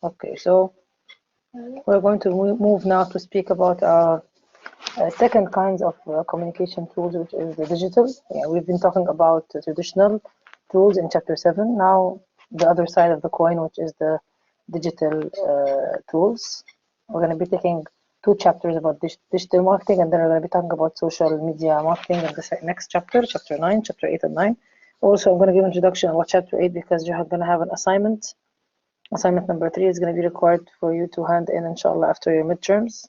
Okay, so we're going to move now to speak about our second kinds of communication tools, which is the digital. Yeah, we've been talking about the traditional tools in chapter 7. Now, the other side of the coin, which is the digital tools. We're going to be taking two chapters about digital marketing, and then we're going to be talking about social media marketing in the next chapter, chapter 9, chapter 8 and 9. Also, I'm going to give an introduction about chapter 8 because you're going to have an assignment. Assignment number 3 is going to be required for you to hand in, inshallah, after your midterms.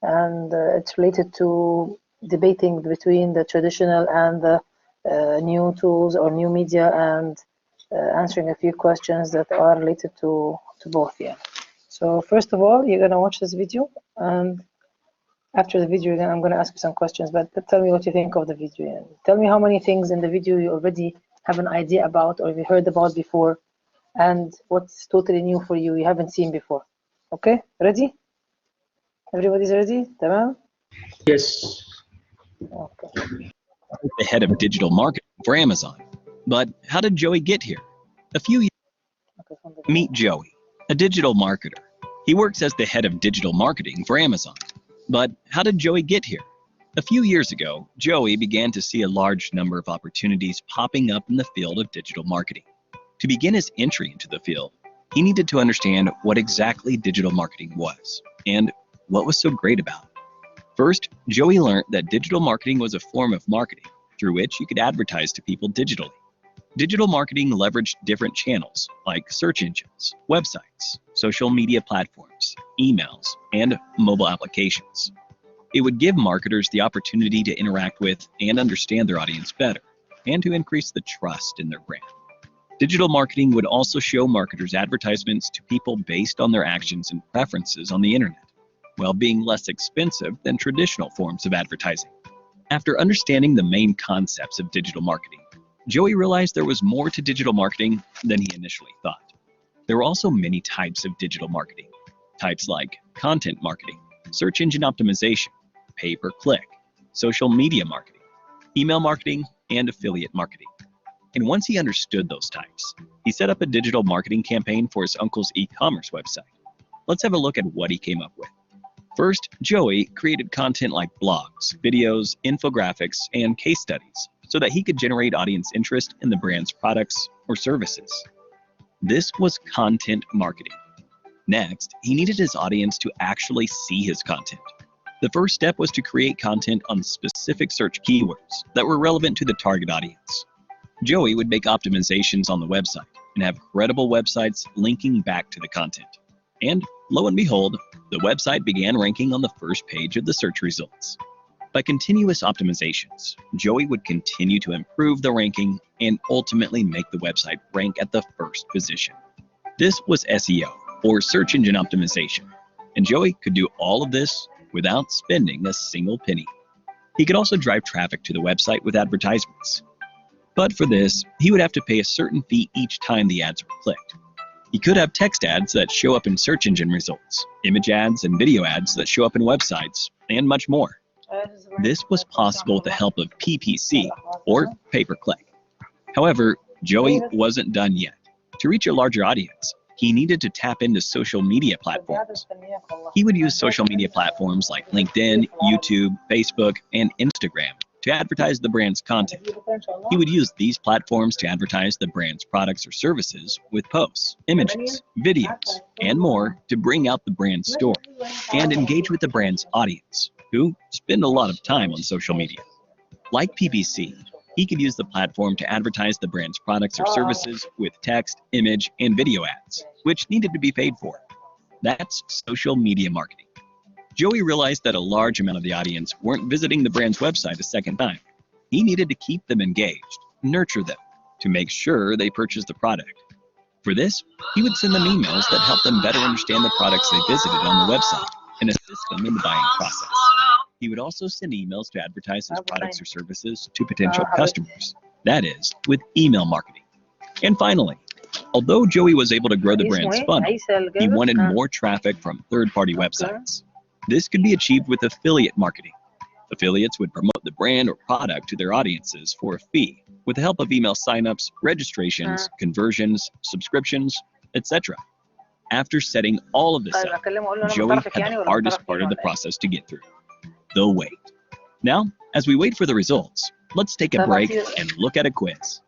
And it's related to debating between the traditional and the new tools or new media, and answering a few questions that are related to both. Yeah. So first of all, you're gonna watch this video, and after the video, I'm gonna ask you some questions. But tell me what you think of the video. And tell me how many things in the video you already have an idea about or you heard about before, and what's totally new for you haven't seen before. Okay, ready? Everybody's ready? Tamam? Yes. Okay. The head of digital marketing for Amazon. But how did Joey get here? A few years Meet Joey, a digital marketer. He works as the head of digital marketing for Amazon. But how did Joey get here? A few years ago, Joey began to see a large number of opportunities popping up in the field of digital marketing. To begin his entry into the field, he needed to understand what exactly digital marketing was and what was so great about it. First, Joey learned that digital marketing was a form of marketing through which you could advertise to people digitally. Digital marketing leveraged different channels like search engines, websites, social media platforms, emails, and mobile applications. It would give marketers the opportunity to interact with and understand their audience better, and to increase the trust in their brand. Digital marketing would also show marketers advertisements to people based on their actions and preferences on the internet, while being less expensive than traditional forms of advertising. After understanding the main concepts of digital marketing, Joey realized there was more to digital marketing than he initially thought. There were also many types of digital marketing. Types like content marketing, search engine optimization, pay-per-click, social media marketing, email marketing, and affiliate marketing. And once he understood those types, he set up a digital marketing campaign for his uncle's e-commerce website. Let's have a look at what he came up with. First, Joey created content like blogs, videos, infographics, and case studies so that he could generate audience interest in the brand's products or services. This was content marketing. Next, he needed his audience to actually see his content. The first step was to create content on specific search keywords that were relevant to the target audience. Joey would make optimizations on the website and have credible websites linking back to the content. And lo and behold, the website began ranking on the first page of the search results. By continuous optimizations, Joey would continue to improve the ranking and ultimately make the website rank at the first position. This was SEO, or search engine optimization, and Joey could do all of this without spending a single penny. He could also drive traffic to the website with advertisements. But for this, he would have to pay a certain fee each time the ads were clicked. He could have text ads that show up in search engine results, image ads and video ads that show up in websites, and much more. This was possible with the help of PPC, or pay-per-click. However, Joey wasn't done yet. To reach a larger audience, he needed to tap into social media platforms. He would use social media platforms like LinkedIn, YouTube, Facebook, and Instagram to advertise the brand's content. He would use these platforms to advertise the brand's products or services with posts, images, videos, and more to bring out the brand's story and engage with the brand's audience, who spend a lot of time on social media. Like PPC, he could use the platform to advertise the brand's products or services with text, image, and video ads, which needed to be paid for. That's social media marketing. Joey realized that a large amount of the audience weren't visiting the brand's website a second time. He needed to keep them engaged, nurture them, to make sure they purchased the product. For this, he would send them emails that helped them better understand the products they visited on the website and assist them in the buying process. He would also send emails to advertise his products or services to potential customers, that is, with email marketing. And finally, although Joey was able to grow the brand's funnel, he wanted more traffic from third-party websites. This could be achieved with affiliate marketing. Affiliates would promote the brand or product to their audiences for a fee with the help of email signups, registrations, conversions, subscriptions, etc. After setting all of this طيب up, اكلمه اقول له انا من Joey طرفك had يعني the ولا من hardest طرف part مين of the ولا ايه؟ process to get through: the wait. Now, as we wait for the results, let's take a طب break اعطيه and look at a quiz.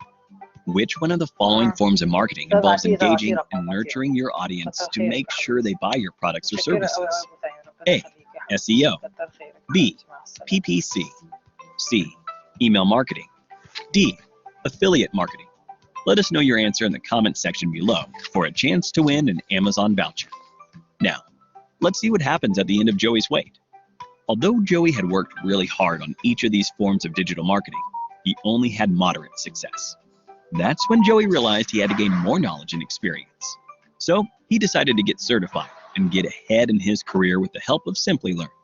Which one of the following forms of marketing طب involves اعطيه engaging رقم and اعطيه nurturing your audience كتر to خيرك make sure they buy your products or متشكرة قوي services? ابو تاني ربنا A. يخليك يا حبيبي SEO. كتر خيرك B. مع السلامة PPC. C. Email marketing. D. Affiliate marketing. Let us know your answer in the comment section below for a chance to win an Amazon voucher. Now, let's see what happens at the end of Joey's wait. Although Joey had worked really hard on each of these forms of digital marketing, he only had moderate success. That's when Joey realized he had to gain more knowledge and experience. So he decided to get certified and get ahead in his career with the help of Simplylearn.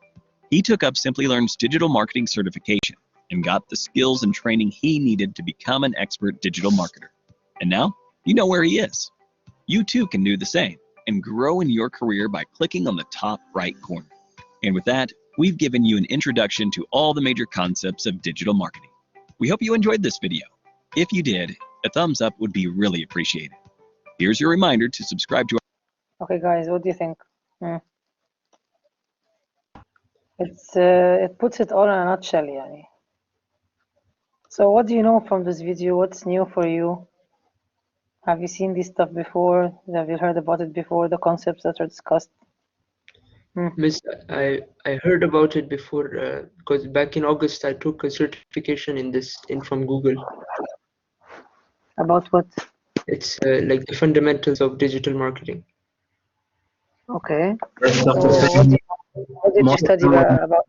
He took up Simplylearn's digital marketing certification and got the skills and training he needed to become an expert digital marketer. And now, you know where he is. You too can do the same and grow in your career by clicking on the top right corner. And with that, we've given you an introduction to all the major concepts of digital marketing. We hope you enjoyed this video. If you did, a thumbs up would be really appreciated. Here's your reminder to subscribe to our Okay guys, what do you think? It puts it all in a nutshell يعني. So what do you know from this video? What's new for you? Have you seen this stuff before? Have you heard about it before, the concepts that are discussed? Miss, I heard about it before because back in August I took a certification from Google. About what? It's like the fundamentals of digital marketing. Okay. Yes, So Dr. what Salim, did you most of study them about?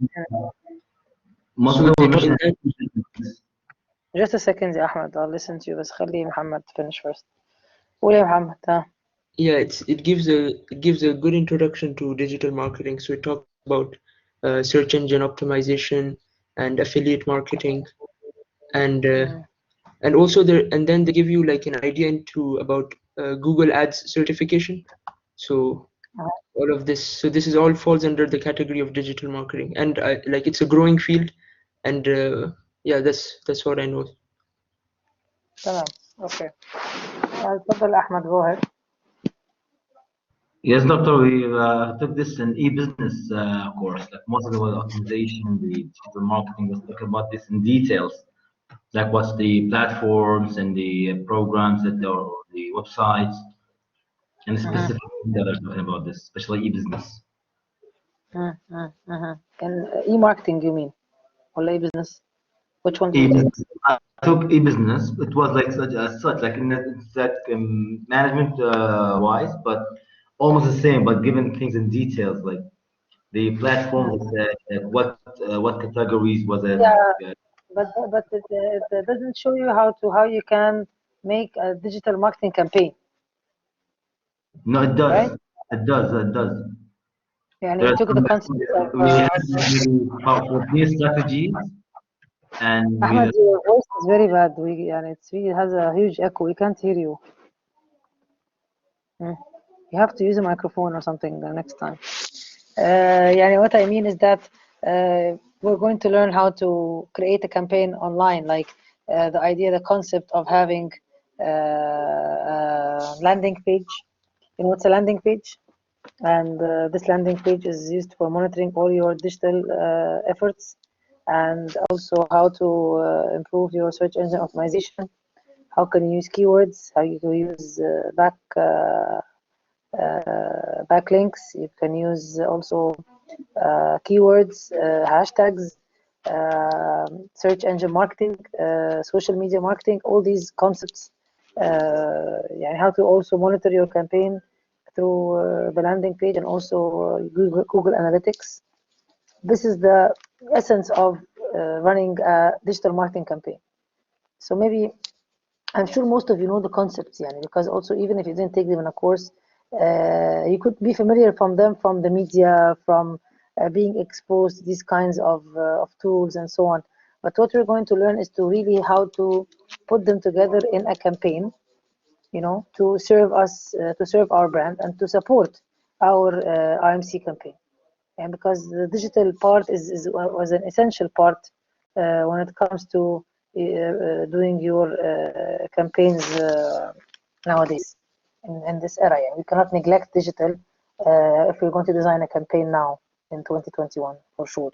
most of So them were in mentioned. that, Just a second يا أحمد. I'll listen to you بس خلي محمد finish first. قول يا محمد ها. yeah, it gives a good introduction to digital marketing. So it talks about search engine optimization and affiliate marketing, and also then they give you like an idea about Google Ads certification. So all of this, so this is all falls under the category of digital marketing, and like it's a growing field, and yeah, that's what I know. تمام. Okay. اتفضل أحمد. Go ahead. Yes, doctor, we took this in e-business course. Like most of the optimization, the digital marketing was talking about this in details. Like what's the platforms and the programs that or the websites, and specifically that are talking about this, especially e-business. And e-marketing you mean? ولا e-business? Which one did you take? I took e-business. It was like such like in that, it's like management wise, but almost the same, but given things in details like the platform, what categories was it? Yeah, but it doesn't show you how you can make a digital marketing campaign. No, it does. Right? It does. It does. يعني There you are took some, the concept of we had maybe about 14 strategies, and we Ahmed, your voice is very bad. يعني it has a huge echo. We can't hear you. You have to use a microphone or something the next time. يعني what I mean is that we're going to learn how to create a campaign online, like the idea, the concept of having a landing page. You know what's a landing page? And this landing page is used for monitoring all your digital efforts, and also how to improve your search engine optimization. How can you use keywords? How you can use backlinks. You can use also keywords, hashtags, search engine marketing, social media marketing. All these concepts. يعني how to also monitor your campaign through the landing page and also Google Analytics. This is the essence of running a digital marketing campaign. So maybe, I'm sure most of you know the concepts, yani, because also even if you didn't take them in a course, you could be familiar from them from the media, from being exposed to these kinds of tools and so on. But what we're going to learn is to really how to put them together in a campaign, you know, to serve us, to serve our brand and to support our RMC campaign. And because the digital part was an essential part when it comes to doing your campaigns nowadays. in this era. We cannot neglect digital if we're going to design a campaign now in 2021 for sure.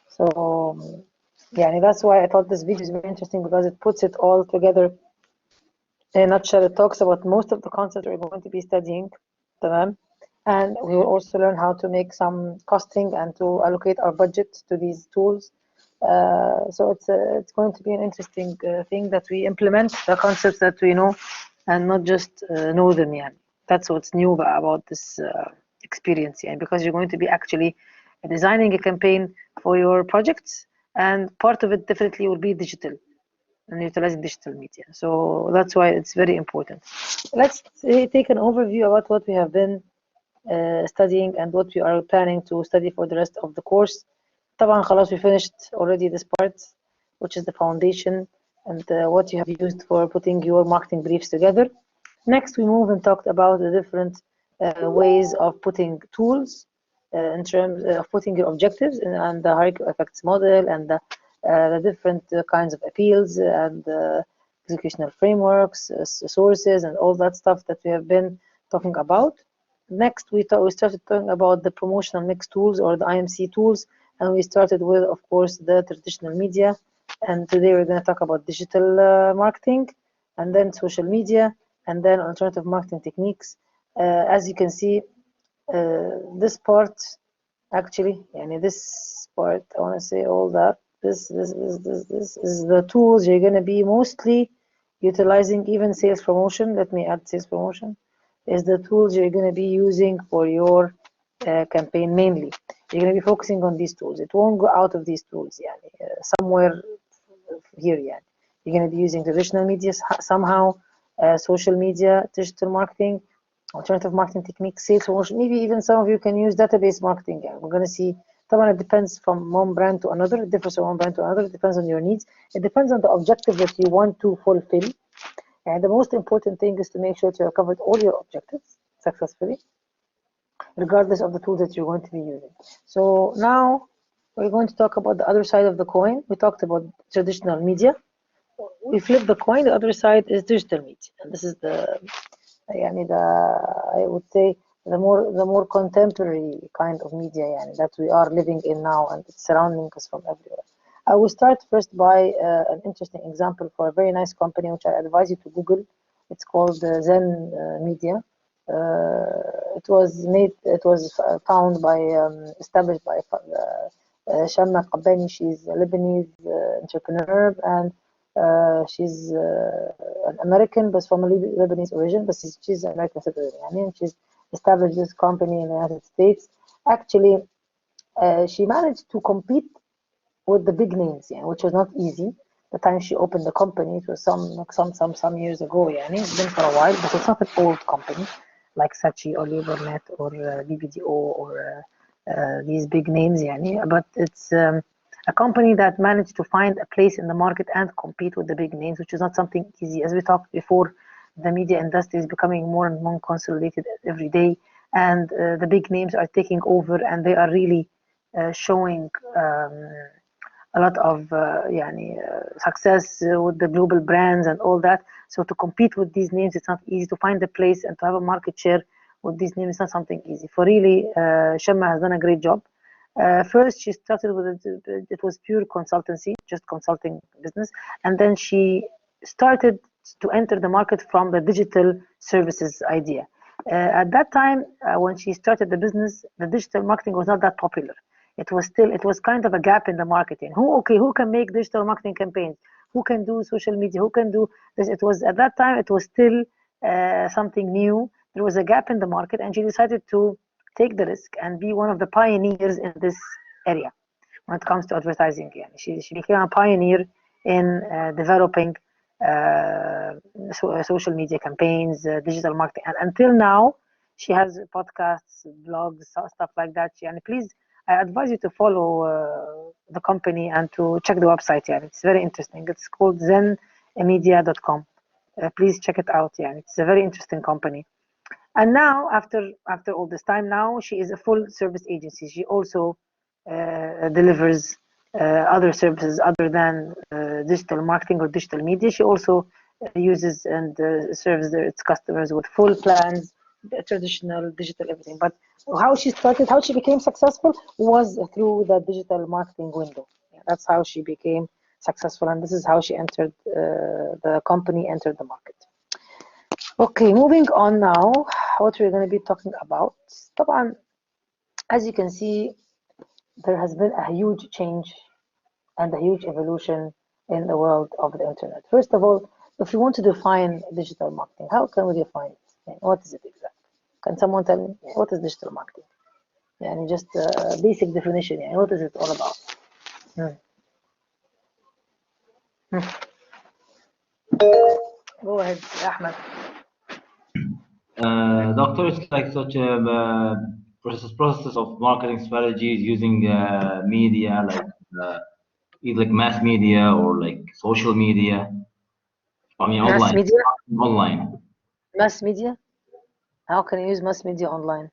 So that's why I thought this video is very interesting, because it puts it all together in a nutshell. It talks about most of the concepts we're going to be studying, and we will also learn how to make some costing and to allocate our budget to these tools. So it's going to be an interesting thing that we implement the concepts that we know and not just know them. That's what's new about this experience, because you're going to be actually designing a campaign for your projects, and part of it definitely will be digital and utilizing digital media. So that's why it's very important. Let's take an overview about what we have been studying and what we are planning to study for the rest of the course. طبعا خلاص we finished already this part, which is the foundation and what you have used for putting your marketing briefs together. Next, we move and talked about the different ways of putting tools in terms of putting your objectives and the hierarchy effects model and the different kinds of appeals and executional frameworks, sources, and all that stuff that we have been talking about. Next, we started talking about the promotional mix tools, or the IMC tools, and we started with, of course, the traditional media. And today we're going to talk about digital marketing, and then social media, and then alternative marketing techniques. As you can see, this part, actually, this part, I want to say all that. This is the tools you're going to be mostly utilizing, even sales promotion. Let me add sales promotion. Is the tools you're going to be using for your campaign mainly. You're going to be focusing on these tools. It won't go out of these tools, somewhere here. You're going to be using traditional media somehow, social media, digital marketing, alternative marketing techniques, sales promotion. Maybe even some of you can use database marketing. We're going to see. It depends from one brand to another. It differs from one brand to another. It depends on your needs. It depends on the objective that you want to fulfill. And the most important thing is to make sure that you have covered all your objectives successfully, regardless of the tool that you're going to be using. So now we're going to talk about the other side of the coin. We talked about traditional media. We flip the coin. The other side is digital media, and this is I would say the more contemporary kind of media that we are living in now, and it's surrounding us from everywhere. I will start first by an interesting example for a very nice company, which I advise you to Google. It's called Zen Media. It was found by, established by Shamma Qabbani. She's a Lebanese entrepreneur, and she's an American, but from a Lebanese origin, but she's an American citizen. And she's established this company in the United States. Actually, she managed to compete with the big names, which was not easy. The time she opened the company, it was some years ago. It's been for a while, but it's not an old company like Saatchi or LaborNet or BBDO or these big names. But it's a company that managed to find a place in the market and compete with the big names, which is not something easy. As we talked before, the media industry is becoming more and more consolidated every day, and the big names are taking over, and they are really showing a lot of success with the global brands and all that. So to compete with these names, it's not easy. To find a place and to have a market share with these names, it's not something easy. For really, Shamma has done a great job. First, she started with it was pure consultancy, just consulting business, and then she started to enter the market from the digital services idea. At that time, when she started the business, the digital marketing was not that popular. It was kind of a gap in the marketing. Who can make digital marketing campaigns? Who can do social media? Who can do this? It was at that time, it was still something new. There was a gap in the market, and she decided to take the risk and be one of the pioneers in this area when it comes to advertising. She became a pioneer in developing social media campaigns, digital marketing, and until now, she has podcasts, blogs, stuff like that. Please, I advise you to follow the company and to check the website. It's very interesting. It's called zenmedia.com. Please check it out. It's a very interesting company. And now, after all this time, now she is a full service agency. She also delivers other services other than digital marketing or digital media. She also uses and serves its customers with full plans, traditional, digital, everything. But how she started, how she became successful was through the digital marketing window. Yeah, that's how she became successful, and this is how she entered the company, entered the market. Okay, moving on now, what we're going to be talking about. طبعا, as you can see, there has been a huge change and a huge evolution in the world of the internet. First of all, if you want to define digital marketing, how can we define it? And what is it exactly? Can someone tell me what is digital marketing? And just a basic definition. And what is it all about? Go ahead, Ahmed. Doctor, it's like such a process of marketing strategies using media, like either like mass media or like social media. I mean, Mass online. media? Online. Mass media? How can you use mass media online?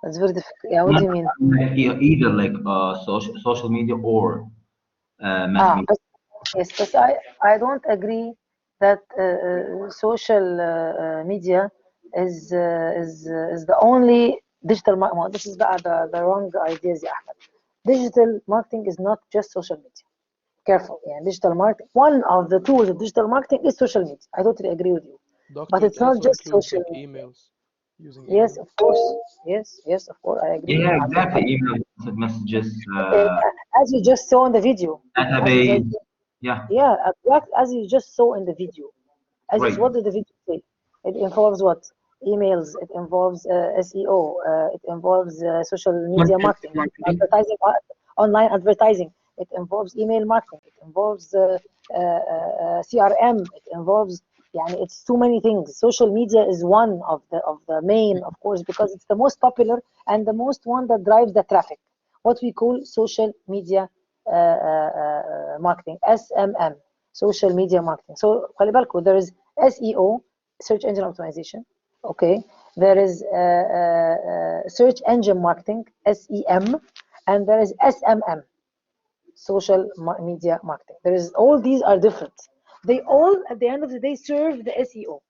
That's very difficult. Yeah, what Not do you mean? like either like social media or mass media. But yes, but I don't agree that social media is the only digital marketing. This is the wrong ideas, yeah, Ahmed. Digital marketing is not just social media. Careful, yeah. Digital marketing. One of the tools of digital marketing is social media. I totally agree with you. Doctor, But it it's not also just includes social like media. emails, using Yes, email. of course. Yes, of course. I agree. Yeah, exactly. Email messages, As you just saw in the video, as you just database. Yeah, yeah, as you just saw in the video. right. What did the video say? It involves what? Emails. It involves SEO. It involves social media Content marketing, marketing. advertising, online advertising. It involves email marketing. It involves CRM. It involves, يعني it's too many things. Social media is one of the main, of course, because it's the most popular and the most one that drives the traffic. What we call social media marketing, SMM, social media marketing. So خلي بالكوا, there is SEO, search engine optimization. Okay, there is search engine marketing, SEM, and there is SMM, social media marketing. There is, all these are different. They all at the end of the day serve the SEO.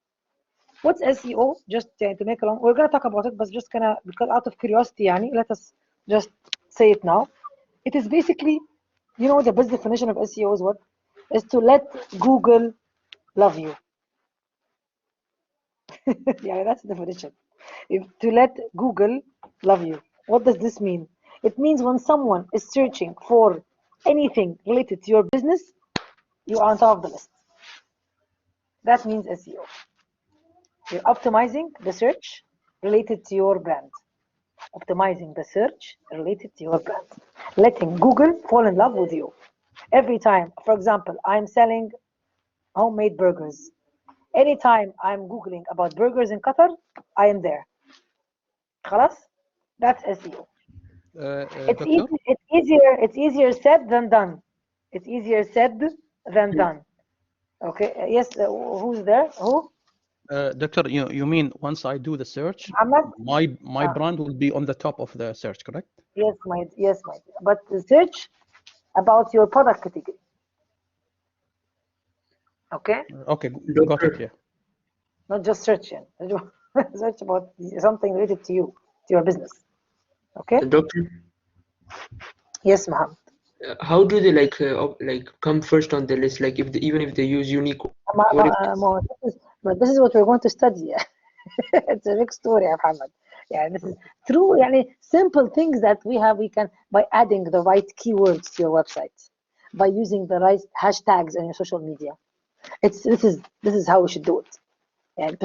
What's SEO? Just to make a long, we're gonna talk about it, but just gonna, because out of curiosity, يعني, let us just say it now. It is basically, you know, the best definition of SEO is what? Is to let Google love you. Yeah, that's the definition. To let Google love you. What does this mean? It means when someone is searching for anything related to your business, you are on top of the list. That means SEO. You're optimizing the search related to your brand. Optimizing the search related to your brand. Letting Google fall in love with you. Every time, for example, I'm selling homemade burgers. Anytime I'm Googling about burgers in Qatar, I am there. خلاص? That's SEO. It's Doctor? it's easier said than done. It's easier said than done. Okay. Yes. Who's there? Who? Doctor, you mean once I do the search, Muhammad? my brand will be on the top of the search, correct? Yes, my. But search about your product category. Okay. Okay, got it. Yeah. Not just searching. Search about something related to you, to your business. Okay. Doctor, Yes, Muhammad. how do they like come first on the list? Like even if they use unique, what if This is what we're going to study. It's a big story, Muhammad. Yeah, this is through simple things that we can, by adding the right keywords to your website, by using the right hashtags on your social media. This is how we should do it. And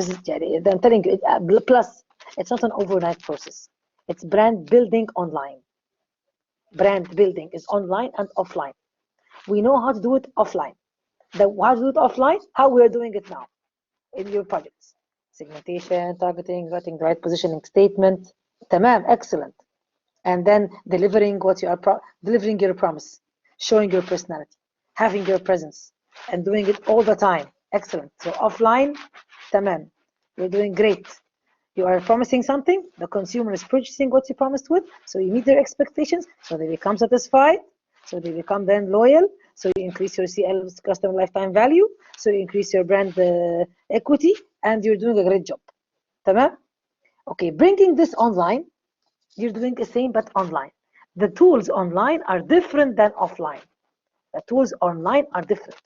I'm telling you, plus it's not an overnight process. It's brand building online. Brand building is online and offline. We know how to do it offline. How to do it offline? How we are doing it now in your projects. Segmentation, targeting, writing the right positioning statement. Tamam, excellent. And then delivering what you are delivering your promise, showing your personality, having your presence, and doing it all the time. Excellent. So offline, tamam, you're doing great. You are promising something, the consumer is purchasing what you promised with, so you meet their expectations, so they become satisfied, so they become then loyal, so you increase your CL's customer lifetime value, so you increase your brand equity, and you're doing a great job. تمام? Okay, bringing this online, you're doing the same but online. The tools online are different than offline. The tools online are different.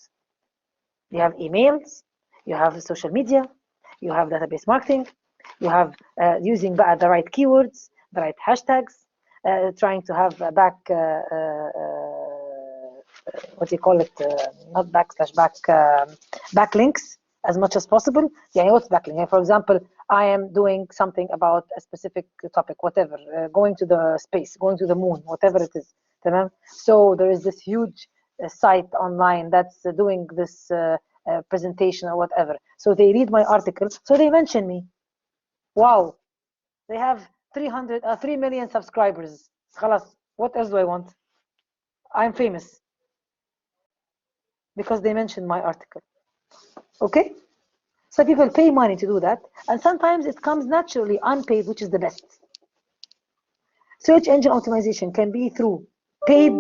You have emails, you have social media, you have database marketing, you have using the right keywords, the right hashtags, trying to have back, what do you call it, not backslash, backlinks as much as possible. Yeah, what's backlink? For example, I am doing something about a specific topic, whatever, going to the space, going to the moon, whatever it is. So there is this huge site online that's doing this presentation or whatever. So they read my article, so they mention me. Wow, they have 3 million subscribers. خلاص, what else do I want? I'm famous because they mentioned my article. Okay, so people pay money to do that, and sometimes it comes naturally unpaid, which is the best. Search engine optimization can be through paid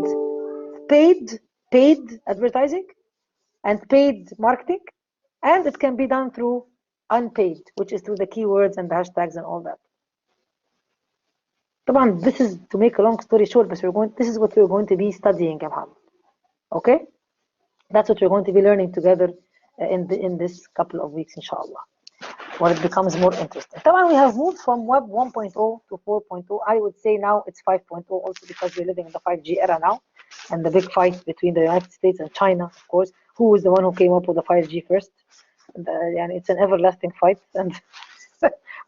advertising and paid marketing, and it can be done through unpaid, which is through the keywords and the hashtags and all that. طبعا, this is to make a long story short, but this is what we're going to be studying, okay? That's what we're going to be learning together in this couple of weeks, inshallah, when it becomes more interesting. طبعا, we have moved from web 1.0 to 4.0. I would say now it's 5.0 also, because we're living in the 5G era now, and the big fight between the United States and China, of course. Who was the one who came up with the 5G first? And it's an everlasting fight, and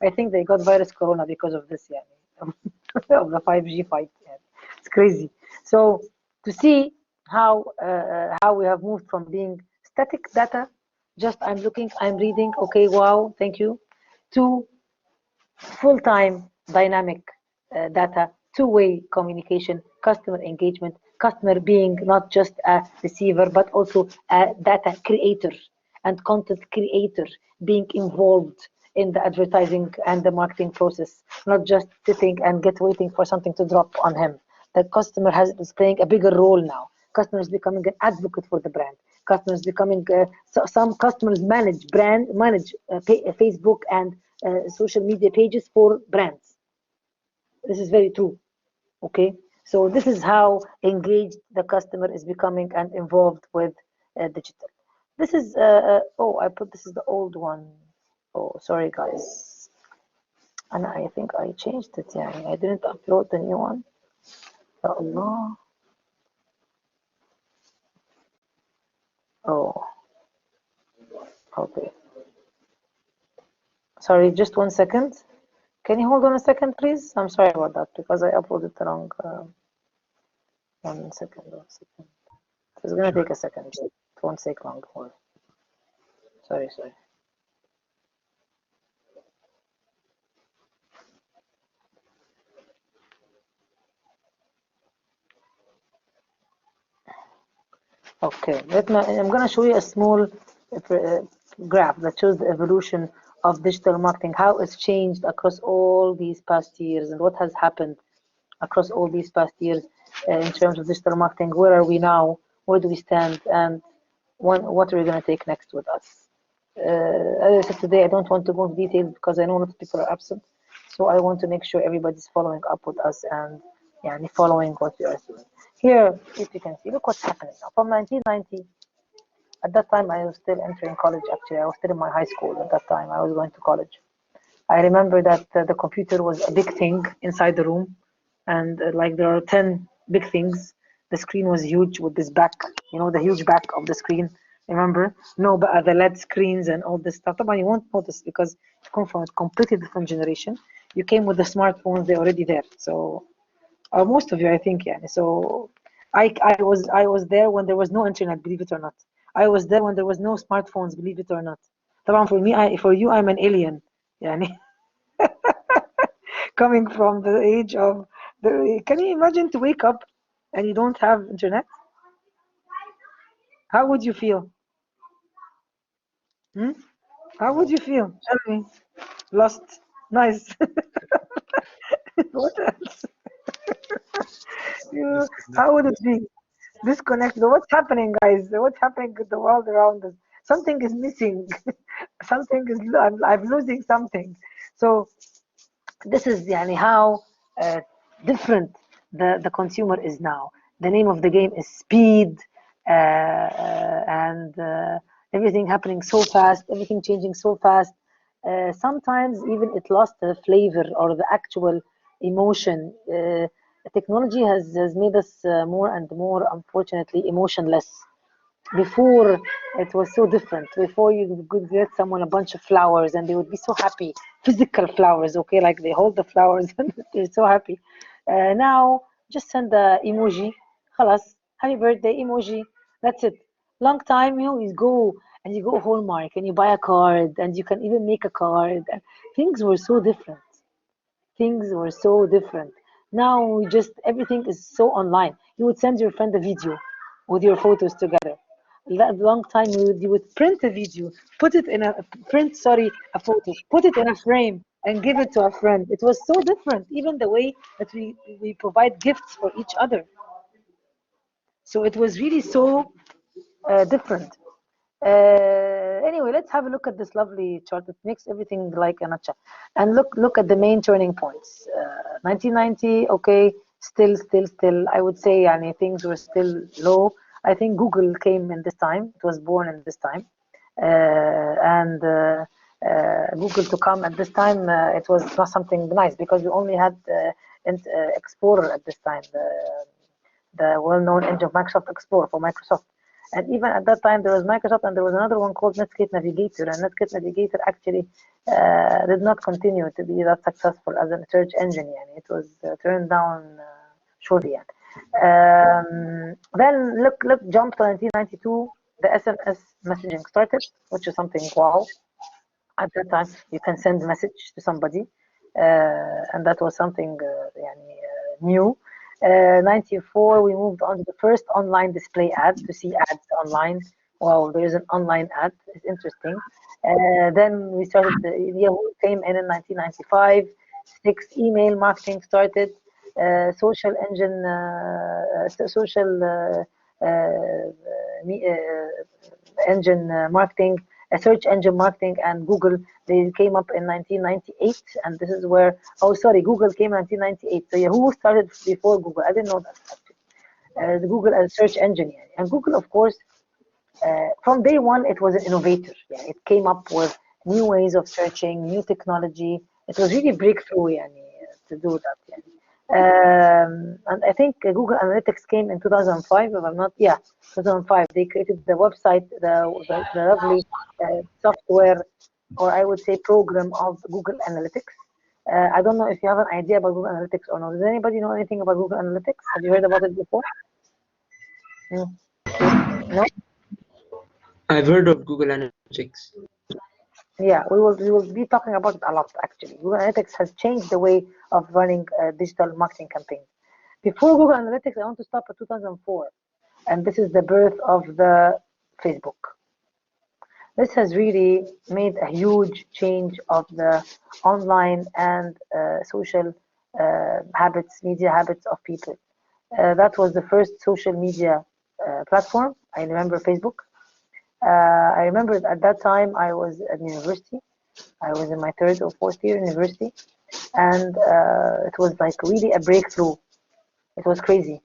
I think they got virus corona because of this, of the 5G fight. It's crazy. So to see how we have moved from being static data, just I'm looking, I'm reading, okay, wow, thank you, to full-time dynamic data, two-way communication, customer engagement, customer being not just a receiver, but also a data creator and content creator, being involved in the advertising and the marketing process, not just sitting and waiting for something to drop on him. The customer is playing a bigger role now. Customers becoming an advocate for the brand. Customers becoming, some customers manage Facebook and social media pages for brands. This is very true. Okay, so this is how engaged the customer is becoming and involved with digital. This is this is the old one. Oh, sorry guys, and I think I changed it. I didn't upload the new one. Ya Allah. Oh, okay. Sorry, just 1 second. Can you hold on a second, please? I'm sorry about that, because I uploaded the wrong. 1 second, 1 second. It's gonna take a second. It won't take long. Sorry. Okay, I'm gonna show you a small graph that shows the evolution of digital marketing, how it's changed across all these past years, and what has happened across all these past years in terms of digital marketing. Where are we now? Where do we stand? And what are we going to take next with us? As I said today, I don't want to go into details because I know a lot of people are absent. So I want to make sure everybody's following up with us and following what we are doing. Here, if you can see, look what's happening now. From 1990, at that time I was still entering college. Actually, I was still in my high school at that time. I was going to college. I remember that the computer was a big thing inside the room, and like there are 10 big things. The screen was huge with this back, the huge back of the screen. Remember? No, but the LED screens and all this stuff. But you won't notice because you come from a completely different generation. You came with the smartphones; they're already there. So, most of you, I think, So, I was there when there was no internet. Believe it or not, I was there when there was no smartphones. Believe it or not. For me, for you, I'm an alien. Coming from the age of can you imagine to wake up and you don't have internet? How would you feel? How would you feel? Tell me. Lost. Nice. What else? How would it be? disconnected. What's happening, guys? What's happening in the world around us? Something is missing. Something is, I'm losing something. So this is يعني how different the consumer is now. The name of the game is speed, and everything happening so fast, everything changing so fast. Sometimes even it lost the flavor or the actual emotion. Technology has made us more and more, unfortunately, emotionless. Before it was so different. Before you could get someone a bunch of flowers and they would be so happy. Physical flowers, okay, like they hold the flowers and they're so happy. Now just send the emoji. خلاص, happy birthday emoji. That's it. Long time you go and you go Hallmark and you buy a card and you can even make a card. And things were so different. Things were so different. Now we just everything is so online. You would send your friend a video with your photos together. That long time you would print a video, put it in a print, sorry, a photo, put it in a frame and give it to a friend. It was so different, even the way that we provide gifts for each other. So it was really so different. Anyway, let's have a look at this lovely chart that makes everything like a nutshell. And look at the main turning points. 1990, okay, still. I would say, things were still low. I think Google came in this time. It was born in this time, and Google to come at this time. It was not something nice because we only had Explorer at this time, the well-known engine of Microsoft Explorer for Microsoft. And even at that time, there was Microsoft and there was another one called Netscape Navigator. And Netscape Navigator actually did not continue to be that successful as a search engine. Yani. It was turned down shortly. Then jump to 1992, the SMS messaging started, which is something wow. At that time, you can send a message to somebody, and that was something new. 94, we moved on to the first online display ad to see ads online. Wow, there is an online ad. It's interesting. Then we started, Yahoo came in 1995. Email marketing started. Social engine, social engine marketing, search engine marketing, and Google, they came up in 1998, and this is where, oh sorry, Google came in 1998. So Yahoo started before Google. I didn't know that actually. The Google as a search engine, and Google, of course, from day one, it was an innovator. Yeah, it came up with new ways of searching, new technology. It was really breakthrough, to do that. And I think Google Analytics came in 2005, if I'm not, 2005. They created the website, the lovely software, or I would say program of Google Analytics. I don't know if you have an idea about Google Analytics or not. Does anybody know anything about Google Analytics? Have you heard about it before? No? I've heard of Google Analytics. Yeah, we will be talking about it a lot actually. Google Analytics has changed the way of running digital marketing campaigns. Before Google Analytics, I want to stop at 2004, and this is the birth of the Facebook. This has really made a huge change of the online and social habits, media habits of people. That was the first social media platform. I remember Facebook. I remember at that time I was at university. I was in my third or fourth year university, and it was like really a breakthrough. It was crazy.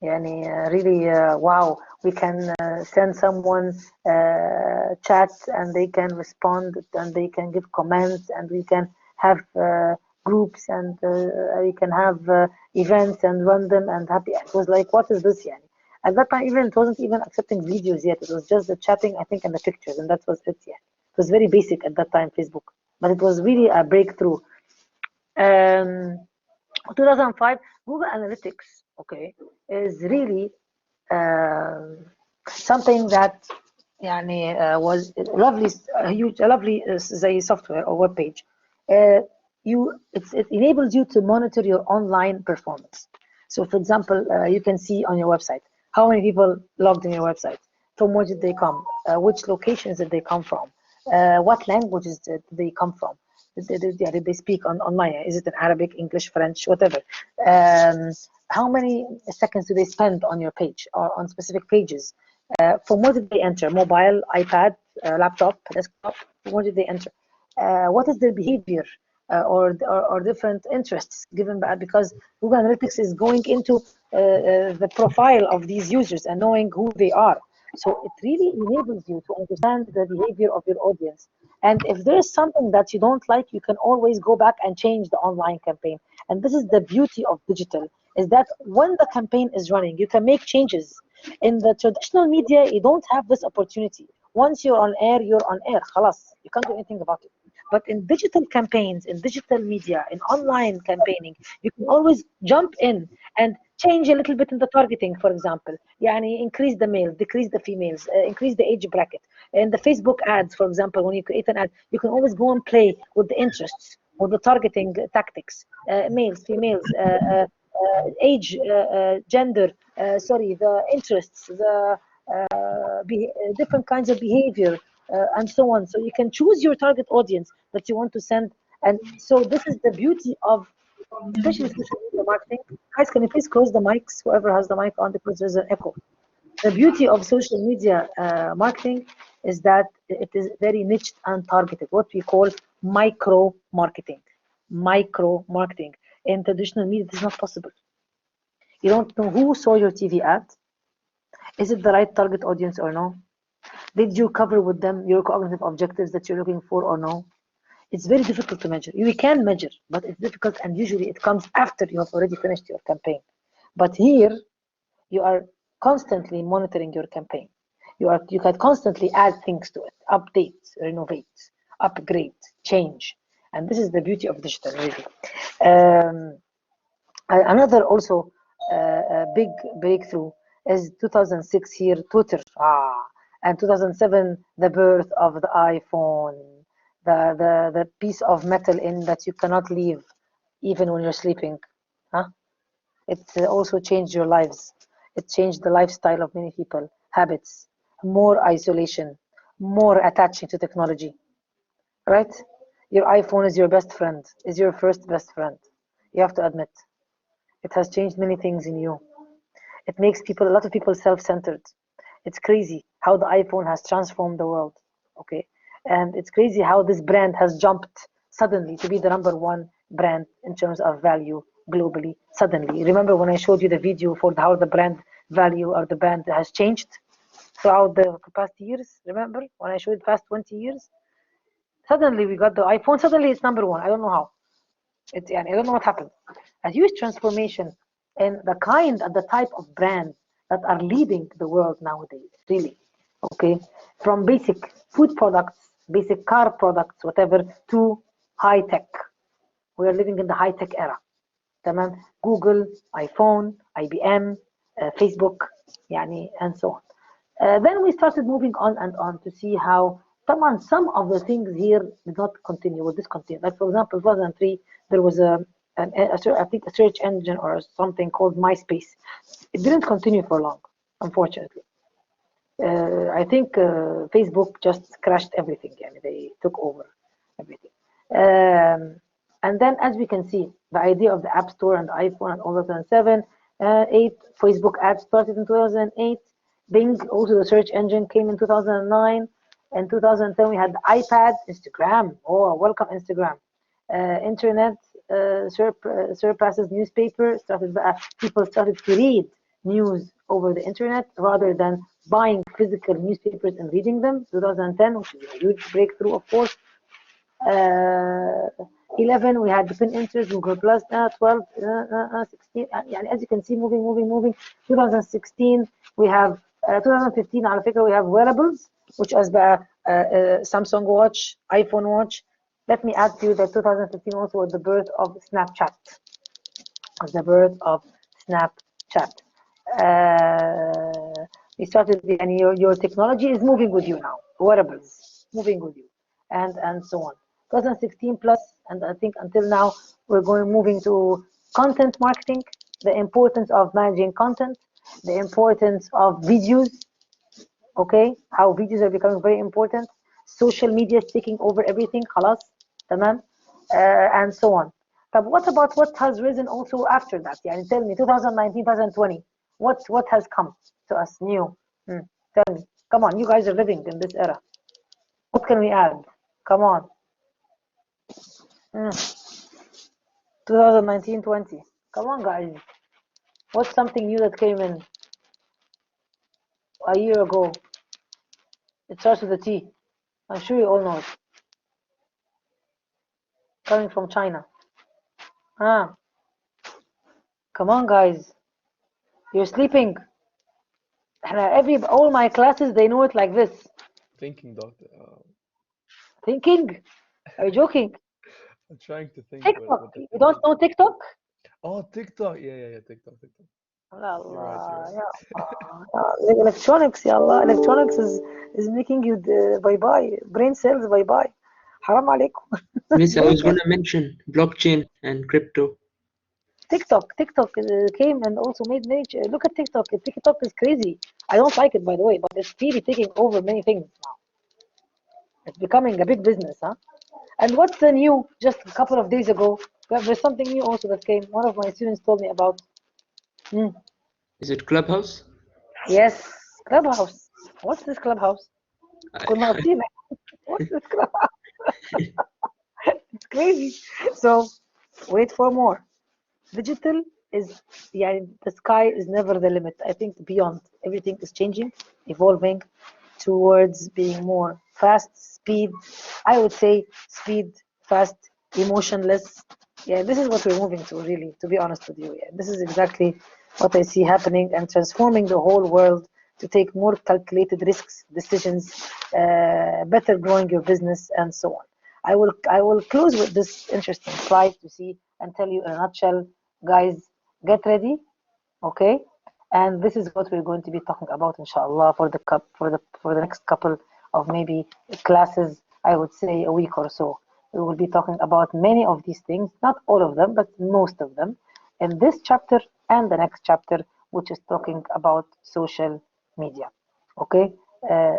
Really, wow, we can send someone chat and they can respond and they can give comments and we can have groups and we can have events and run them and happy. It was like, what is this? At that time, even it wasn't even accepting videos yet. It was just the chatting, I think, and the pictures, and that was it. It was very basic at that time, Facebook, but it was really a breakthrough. 2005, Google Analytics, okay, is really something that was lovely, a lovely زي software or web page. It enables you to monitor your online performance. So, for example, you can see on your website how many people logged in your website, from where did they come, which locations did they come from, what languages did they come from. Did they speak online? Is it in Arabic, English, French, whatever? how many seconds do they spend on your page or on specific pages? From what did they enter? Mobile, iPad, laptop, desktop. From what did they enter? What is their behavior or different interests given by, because Google Analytics is going into the profile of these users and knowing who they are. So it really enables you to understand the behavior of your audience. And if there's something that you don't like, you can always go back and change the online campaign. And this is the beauty of digital, is that when the campaign is running, you can make changes. In the traditional media, you don't have this opportunity. Once you're on air, you're on air. Khalas, you can't do anything about it. But in digital campaigns, in digital media, in online campaigning, you can always jump in and change a little bit in the targeting, for example. Yani increase the males, decrease the females, increase the age bracket. In the Facebook ads, for example, when you create an ad, you can always go and play with the interests, with the targeting tactics, males, females, age, gender, the interests, the different kinds of behavior, and so on. So you can choose your target audience that you want to send. And so this is the beauty of, especially social media marketing. Guys, can you please close the mics, whoever has the mic on, because there's an echo. The beauty of social media marketing is that it is very niched and targeted, what we call micro marketing. Micro marketing. In traditional media, it is not possible. You don't know who saw your TV ad. Is it the right target audience or no? Did you cover with them your cognitive objectives that you're looking for or no? It's very difficult to measure. You can measure, but it's difficult, and usually it comes after you have already finished your campaign. But here, you are constantly monitoring your campaign. You can constantly add things to it, update, renovate, upgrade, change. And this is the beauty of digital, really. Another also big breakthrough is 2006 here, Twitter. And 2007, the birth of the iPhone, the piece of metal in that you cannot leave even when you're sleeping. It also changed your lives. It changed the lifestyle of many people, habits, more isolation, more attaching to technology, right? Your iPhone is your best friend, is your first best friend. You have to admit, it has changed many things in you. It makes a lot of people self-centered. It's crazy how the iPhone has transformed the world, okay? And it's crazy how this brand has jumped suddenly to be the #1 brand in terms of value globally, suddenly. Remember when I showed you the video for how the brand value or the brand has changed throughout the past years? Remember when I showed past 20 years? Suddenly we got the iPhone, suddenly it's #1. I don't know how. I don't know what happened. A huge transformation in the kind and the type of brands that are leading the world nowadays, really. Okay, from basic food products, basic car products, whatever, to high tech. We are living in the high tech era. تمام. Google, iPhone, IBM, Facebook, and so on. Then we started moving on and on to see how some of the things here did not continue, or discontinue. Like for example, 2003, there was I think a search engine or something called MySpace. It didn't continue for long, unfortunately. I think Facebook just crashed everything. They took over everything. And then, as we can see, the idea of the App Store and the iPhone and all 2007, 8, Facebook ads started in 2008. Bing, also the search engine, came in 2009. In 2010, we had the iPad, Instagram. Oh, welcome Instagram. Internet surpasses newspaper. People started to read news over the internet rather than buying physical newspapers and reading them. 2010, which is a huge breakthrough, of course. 11, we had the Pinterest, Google Plus, 12, 16. As you can see, moving. 2016, we have 2015. على فكرة, we have wearables, which is the Samsung Watch, iPhone Watch. Let me add to you that 2015 also was the birth of Snapchat. We started, and your technology is moving with you now. Wearables, moving with you, and so on. 2016 plus, and I think until now, we're moving to content marketing, the importance of managing content, the importance of videos, okay? How videos are becoming very important. Social media is taking over everything, خلاص, تمام, and so on. But what about what has risen also after that? Yeah, tell me, 2019, 2020, what has come to us new? Tell me. Come on, you guys are living in this era. What can we add? Come on. 2019, 20. Come on, guys. What's something new that came in a year ago? It starts with a T. I'm sure you all know it. Coming from China. Ah, come on, guys. You're sleeping. All my classes, they know it like this. Thinking, doctor. Thinking? Are you joking? I'm trying to think TikTok. what the You thing don't is. know TikTok? Oh, TikTok. Yeah, TikTok. You're right. Allah, ya Allah. Electronics, ya Allah. Electronics is making you bye bye. Brain cells bye bye. Haram alaikum. Miss, I was gonna mention blockchain and crypto. TikTok came and also made many. Look at TikTok. TikTok is crazy. I don't like it, by the way, but it's really taking over many things now. It's becoming a big business, huh? And what's the new? Just a couple of days ago, there's something new also that came. One of my students told me about. Is it Clubhouse? Yes, Clubhouse. What's this Clubhouse? كنا I, قاصدين. What's this Clubhouse? It's crazy. So, wait for more. Digital is, yeah, the sky is never the limit. I think beyond everything is changing, evolving towards being more fast, speed. I would say speed, fast, emotionless. Yeah, this is what we're moving to, really, to be honest with you. Yeah, this is exactly what I see happening and transforming the whole world to take more calculated risks, decisions, better growing your business, and so on. I will close with this interesting slide to see and tell you in a nutshell, guys, get ready, okay? And this is what we're going to be talking about, inshallah, for the next couple of maybe classes. I would say a week or so. We will be talking about many of these things, not all of them, but most of them, in this chapter and the next chapter, which is talking about social media. Okay,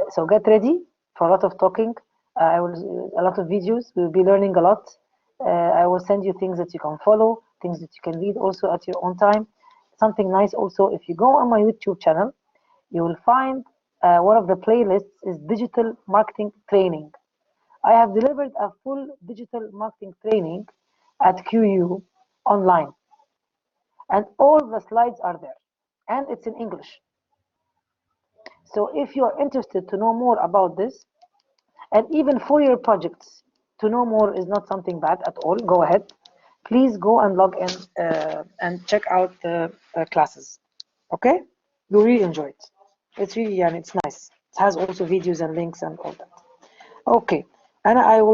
so get ready for a lot of talking. I will a lot of videos. We will be learning a lot. I will send you things that you can follow, things that you can read also at your own time. Something nice also, if you go on my YouTube channel, you will find one of the playlists is digital marketing training. I have delivered a full digital marketing training at QU online, and all the slides are there, and it's in English. So if you are interested to know more about this, and even for your projects, to know more is not something bad at all. Go ahead. Please go and log in and check out the classes. Okay? You'll really enjoy it. It's really, and it's nice. It has also videos and links and all that. Okay. And I will